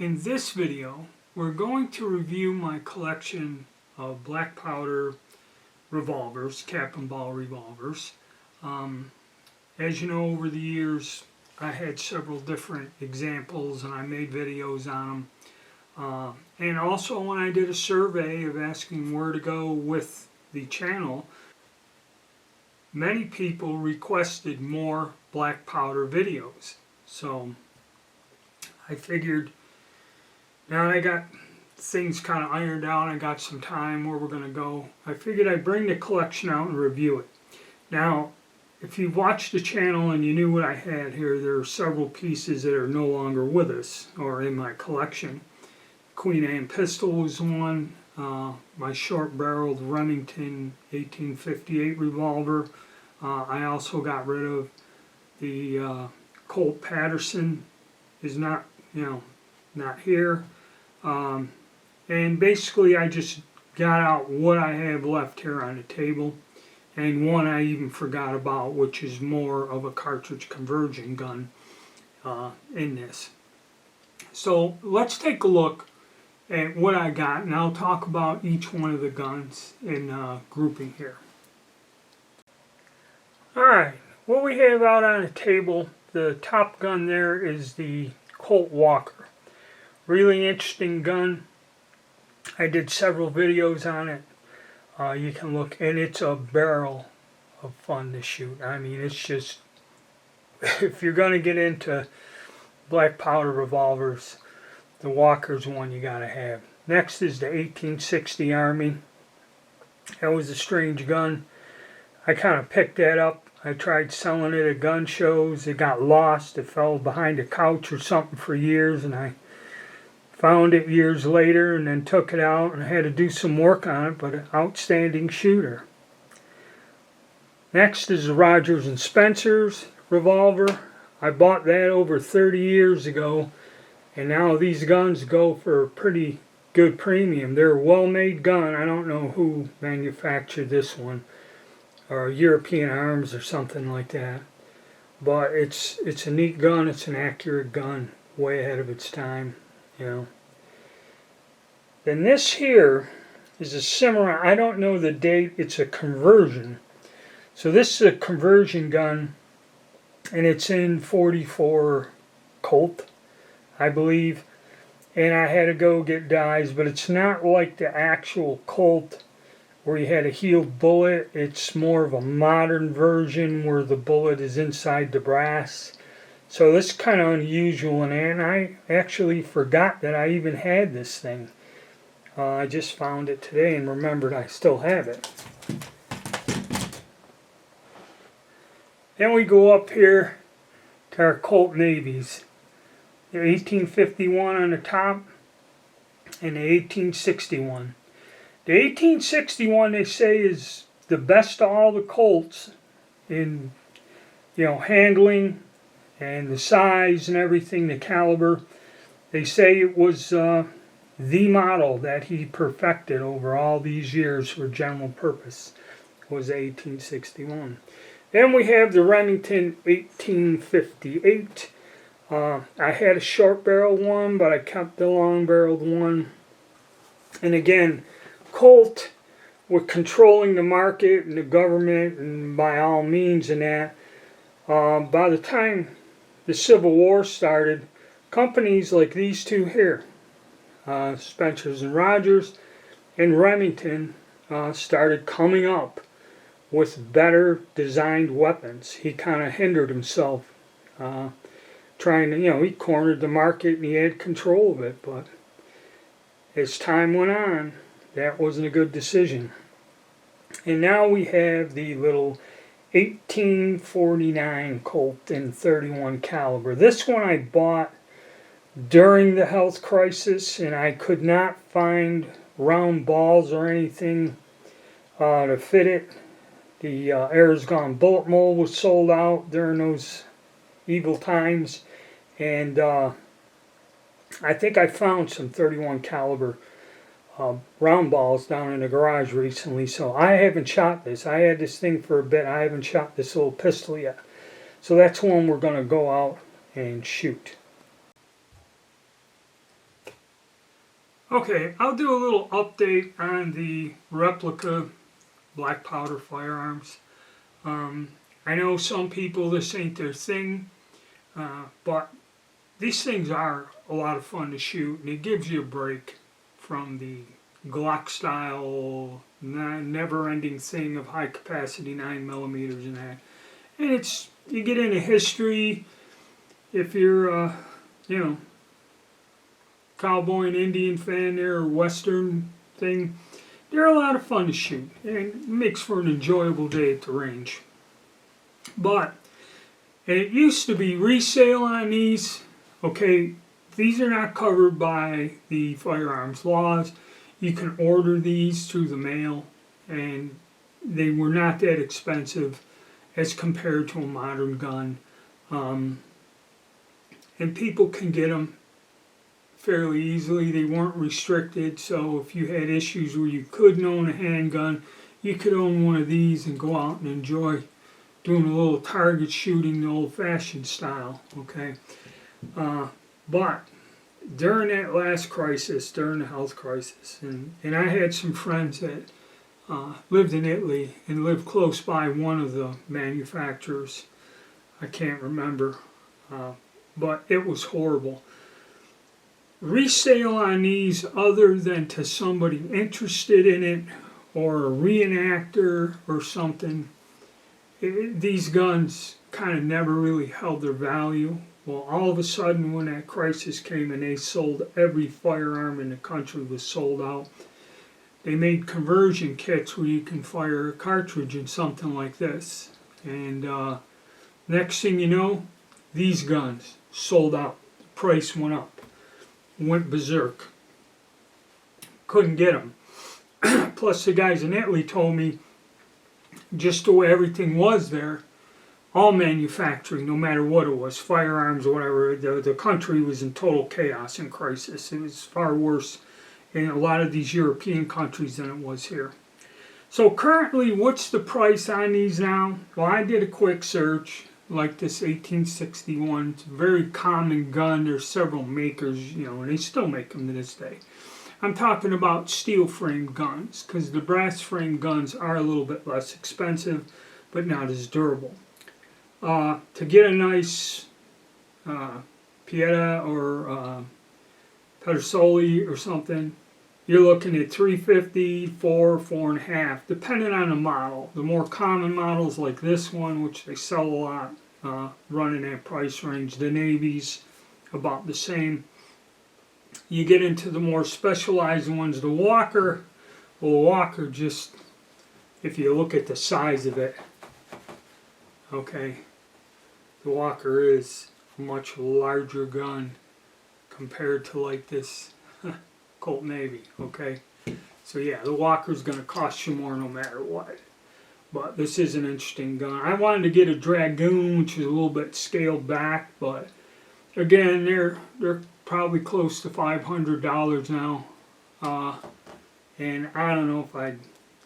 In this video, we're going to review my collection of black powder revolvers, cap and ball revolvers. As you know, over the years, I had several different examples and I made videos on them. And also when I did a survey of asking where to go with the channel, many people requested more black powder videos. So I figured, now I got things kind of ironed out, I got some time where we're going to go, I figured I'd bring the collection out and review it. Now, if you've watched the channel and you knew what I had here, there are several pieces that are no longer with us or in my collection. Queen Anne pistol was one, my short-barreled Remington 1858 revolver. I also got rid of the Colt Patterson, is not here. And basically I just got out what I have left here on the table, and one I even forgot about, which is more of a cartridge conversion gun in this. So let's take a look at what I got, and I'll talk about each one of the guns in grouping here. Alright, what we have out on the table, the top gun there is the Colt Walker. Really interesting gun. I did several videos on it. You can look, and it's a barrel of fun to shoot. I mean, it's just, if you're going to get into black powder revolvers, the Walker's one you got to have. Next is the 1860 Army. That was a strange gun. I kind of picked that up. I tried selling it at gun shows. It got lost. It fell behind a couch or something for years, and I found it years later and then took it out and I had to do some work on it, but an outstanding shooter. Next is the Rogers and Spencer's revolver. I bought that over 30 years ago, and now these guns go for a pretty good premium. They're a well-made gun. I don't know who manufactured this one, or European Arms or something like that, but it's a neat gun. It's an accurate gun, way ahead of its time. Then this here is a similar, I don't know the date, it's a conversion. So this is a conversion gun, and it's in 44 Colt, I believe. And I had to go get dies, but it's not like the actual Colt where you had a healed bullet. It's more of a modern version where the bullet is inside the brass. So this is kind of unusual, and I actually forgot that I even had this thing. I just found it today and remembered I still have it. Then we go up here to our Colt Navies. The 1851 on the top and the 1861. The 1861 they say is the best of all the Colts in handling and the size and everything, the caliber. They say it was the model that he perfected over all these years for general purpose, was 1861. Then we have the Remington 1858. I had a short barrel one, but I kept the long barreled one. And again, Colt were controlling the market and the government, and by all means in that. By the time the Civil War started, companies like these two here, Spencer's and Rogers and Remington, started coming up with better designed weapons. He kind of hindered himself, trying to, he cornered the market and he had control of it, but as time went on, that wasn't a good decision. And now we have the little 1849 Colt in 31 caliber. This one I bought during the health crisis, and I could not find round balls or anything to fit it. The Air's Gone bullet mold was sold out during those evil times, and I think I found some 31 caliber round balls down in the garage recently, so I haven't shot this. I had this thing for a bit. I haven't shot this little pistol yet. So that's one we're going to go out and shoot. Okay, I'll do a little update on the Replica black powder firearms. I know some people, this ain't their thing, but these things are a lot of fun to shoot, and it gives you a break from the Glock style, never-ending thing of high-capacity 9mm and that. And it's, you get into history, if you're, you know, cowboy and Indian fan there, or Western thing, they're a lot of fun to shoot, and it makes for an enjoyable day at the range. But it used to be resale on these. Okay, these are not covered by the firearms laws. You can order these through the mail, and they were not that expensive as compared to a modern gun. And people can get them fairly easily. They weren't restricted, so if you had issues where you couldn't own a handgun, you could own one of these and go out and enjoy doing a little target shooting the old-fashioned style, okay? But during that last crisis, during the health crisis, and I had some friends that lived in Italy and lived close by one of the manufacturers. I can't remember, but it was horrible. Resale on these, other than to somebody interested in it or a reenactor or something, these guns kind of never really held their value. Well, all of a sudden when that crisis came and they sold, every firearm in the country was sold out, they made conversion kits where you can fire a cartridge in something like this. And next thing you know, these guns sold out. The price went up. Went berserk. Couldn't get them. Plus the guys in Italy told me just the way everything was there, all manufacturing, no matter what it was, firearms or whatever, the country was in total chaos and crisis. It was far worse in a lot of these European countries than it was here. So currently, what's the price on these now? Well, I did a quick search, like this 1861. It's a very common gun. There's several makers, you know, and they still make them to this day. I'm talking about steel frame guns, because the brass frame guns are a little bit less expensive, but not as durable. To get a nice Pieta or Pedersoli or something, you're looking at $350, $4.5, depending on the model. The more common models like this one, which they sell a lot, run in that price range. The Navy's about the same. You get into the more specialized ones, the Walker. Well, Walker just, if you look at the size of it, okay, the Walker is a much larger gun compared to like this Colt Navy, okay? So yeah, the Walker's going to cost you more no matter what. But this is an interesting gun. I wanted to get a Dragoon, which is a little bit scaled back, but again, they're probably close to $500 now. And I don't know if I'd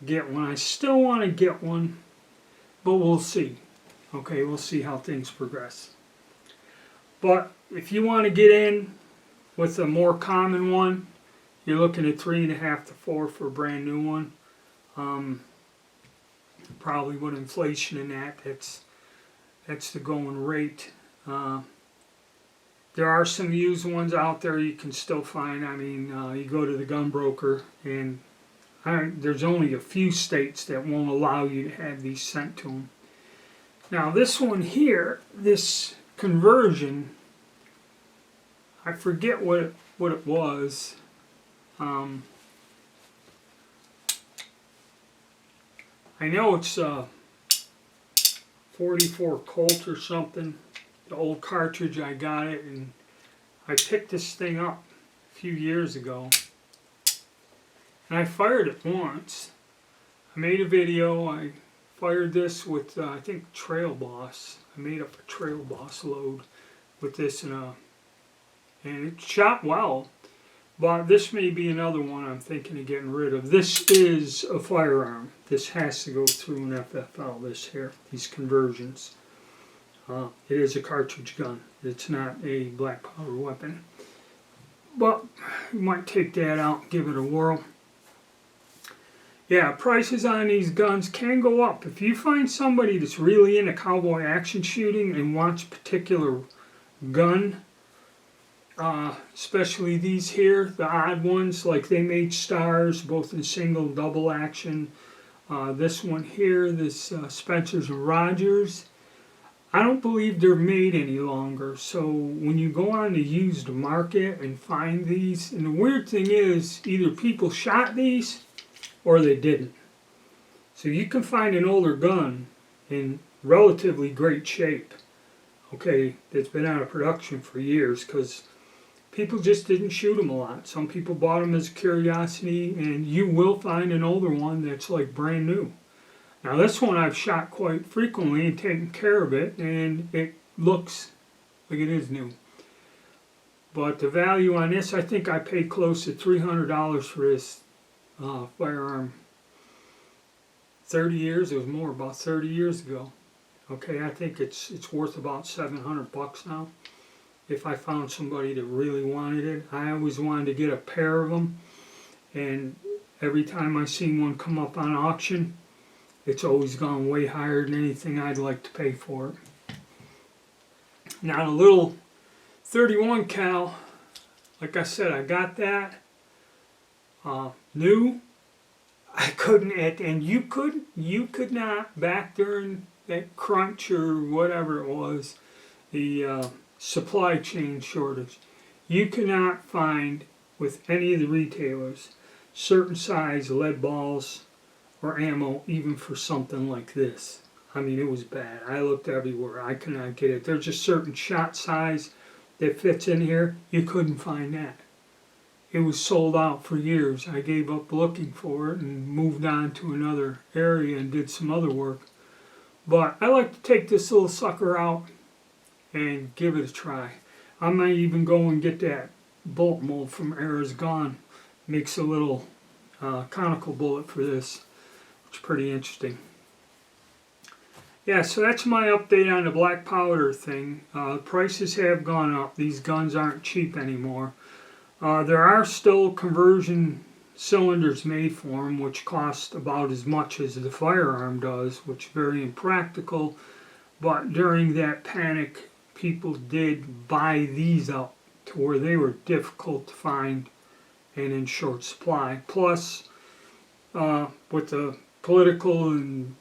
get one. I still want to get one, but we'll see. Okay, we'll see how things progress. But if you want to get in with a more common one, you're looking at $3.5 to $4 for a brand new one. Probably with inflation in that, that's the going rate. There are some used ones out there you can still find. I mean, you go to the gun broker, and there's only a few states that won't allow you to have these sent to them. Now this one here, this conversion, I forget what it was. I know it's 44 Colt or something. The old cartridge, I got it, and I picked this thing up a few years ago, and I fired it once. I made a video. I fired this with I think Trail Boss. I made up a Trail Boss load with this, and it shot well. But this may be another one I'm thinking of getting rid of. This is a firearm. This has to go through an FFL, this here, these conversions. It is a cartridge gun. It's not a black powder weapon. But you might take that out and give it a whirl. Yeah, prices on these guns can go up. If you find somebody that's really into cowboy action shooting and wants a particular gun, especially these here, the odd ones, like they made Stars, both in single and double action. This one here, this Spencer's and Rogers, I don't believe they're made any longer. So when you go on the used market and find these, and the weird thing is, either people shot these or they didn't. So you can find an older gun in relatively great shape, okay, that's been out of production for years, because people just didn't shoot them a lot. Some people bought them as a curiosity, and you will find an older one that's like brand new. Now this one I've shot quite frequently and taken care of it, and it looks like it is new. But the value on this, I think I paid close to $300 for this firearm. 30 years, it was more, about 30 years ago. Okay, I think it's worth about $700 now. If I found somebody that really wanted it. I always wanted to get a pair of them, and every time I seen one come up on auction, it's always gone way higher than anything I'd like to pay for it. Now the little 31 cal, like I said, I got that new. I couldn't, and you could not, back during that crunch or whatever it was, the supply chain shortage, you cannot find with any of the retailers certain size lead balls or ammo, even for something like this. I mean, it was bad. I looked everywhere. I could not get it. There's just certain shot size that fits in here. You couldn't find that. It was sold out for years. I gave up looking for it and moved on to another area and did some other work. But I like to take this little sucker out and give it a try. I might even go and get that bullet mold from Era's Gone. Makes a little conical bullet for this, which is pretty interesting. Yeah, so that's my update on the black powder thing. Prices have gone up. These guns aren't cheap anymore. There are still conversion cylinders made for them, which cost about as much as the firearm does, which is very impractical. But during that panic, people did buy these up to where they were difficult to find and in short supply. Plus, with the political and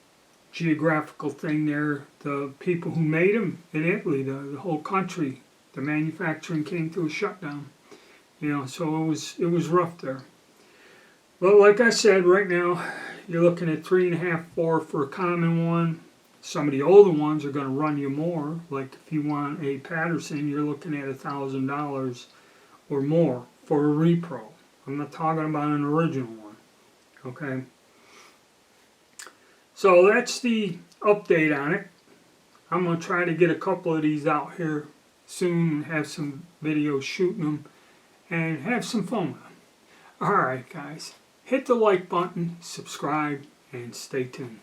geographical thing there, the people who made them in Italy, the whole country, the manufacturing came to a shutdown. You know, so it was rough there. Well, like I said, right now you're looking at $3.5, $4 for a common one. Some of the older ones are going to run you more. Like if you want a Patterson, you're looking at $1,000 or more for a repro. I'm not talking about an original one. Okay. So that's the update on it. I'm going to try to get a couple of these out here soon and have some videos shooting them and have some fun with them. Alright guys, hit the like button, subscribe, and stay tuned.